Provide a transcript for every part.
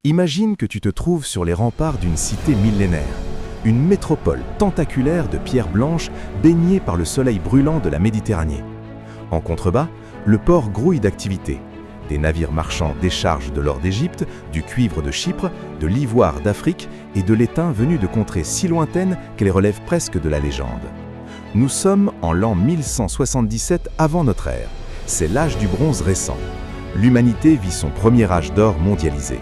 Imagine que tu te trouves sur les remparts d'une cité millénaire, une métropole tentaculaire de pierres blanches baignée par le soleil brûlant de la Méditerranée. En contrebas, le port grouille d'activités. Des navires marchands déchargent de l'or d'Égypte, du cuivre de Chypre, de l'ivoire d'Afrique et de l'étain venu de contrées si lointaines qu'elles relèvent presque de la légende. Nous sommes en l'an 1177 avant notre ère. C'est l'âge du bronze récent. L'humanité vit son premier âge d'or mondialisé.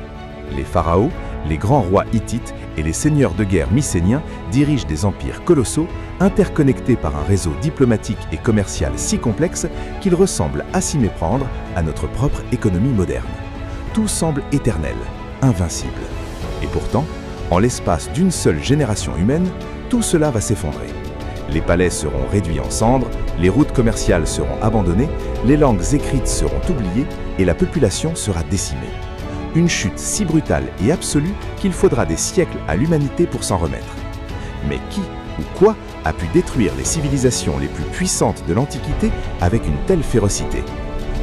Les pharaons, les grands rois hittites et les seigneurs de guerre mycéniens dirigent des empires colossaux, interconnectés par un réseau diplomatique et commercial si complexe qu'il ressemble à s'y méprendre à notre propre économie moderne. Tout semble éternel, invincible. Et pourtant, en l'espace d'une seule génération humaine, tout cela va s'effondrer. Les palais seront réduits en cendres, les routes commerciales seront abandonnées, les langues écrites seront oubliées et la population sera décimée. Une chute si brutale et absolue qu'il faudra des siècles à l'humanité pour s'en remettre. Mais qui ou quoi a pu détruire les civilisations les plus puissantes de l'Antiquité avec une telle férocité?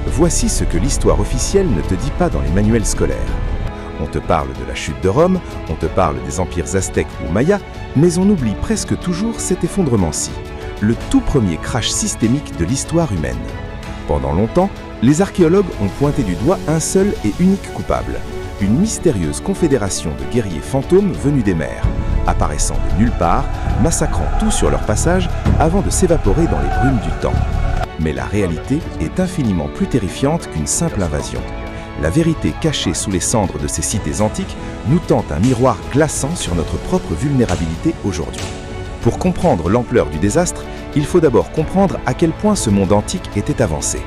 Voici ce que l'histoire officielle ne te dit pas dans les manuels scolaires. On te parle de la chute de Rome, on te parle des empires aztèques ou mayas, mais on oublie presque toujours cet effondrement-ci, le tout premier crash systémique de l'histoire humaine. Pendant longtemps, les archéologues ont pointé du doigt un seul et unique coupable, une mystérieuse confédération de guerriers fantômes venus des mers, apparaissant de nulle part, massacrant tout sur leur passage avant de s'évaporer dans les brumes du temps. Mais la réalité est infiniment plus terrifiante qu'une simple invasion. La vérité cachée sous les cendres de ces cités antiques nous tend un miroir glaçant sur notre propre vulnérabilité aujourd'hui. Pour comprendre l'ampleur du désastre, il faut d'abord comprendre à quel point ce monde antique était avancé.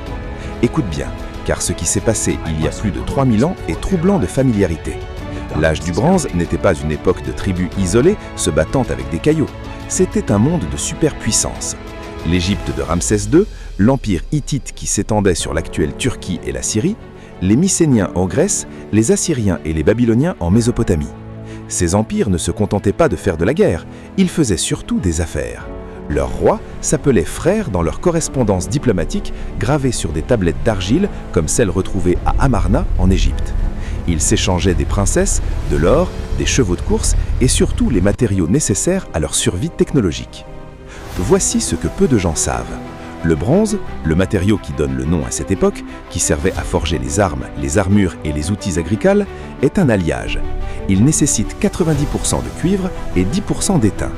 Écoute bien, car ce qui s'est passé il y a plus de 3000 ans est troublant de familiarité. L'âge du bronze n'était pas une époque de tribus isolées se battant avec des cailloux. C'était un monde de superpuissance. L'Égypte de Ramsès II, l'empire hittite qui s'étendait sur l'actuelle Turquie et la Syrie, les Mycéniens en Grèce, les Assyriens et les Babyloniens en Mésopotamie. Ces empires ne se contentaient pas de faire de la guerre, ils faisaient surtout des affaires. Leurs rois s'appelaient frères dans leur correspondance diplomatique gravée sur des tablettes d'argile comme celles retrouvées à Amarna en Égypte. Ils s'échangeaient des princesses, de l'or, des chevaux de course et surtout les matériaux nécessaires à leur survie technologique. Voici ce que peu de gens savent. Le bronze, le matériau qui donne le nom à cette époque, qui servait à forger les armes, les armures et les outils agricoles, est un alliage. Il nécessite 90% de cuivre et 10% d'étain.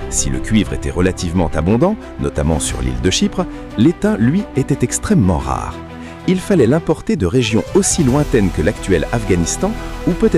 Si le cuivre était relativement abondant, notamment sur l'île de Chypre, l'étain, lui, était extrêmement rare. Il fallait l'importer de régions aussi lointaines que l'actuel Afghanistan ou peut-être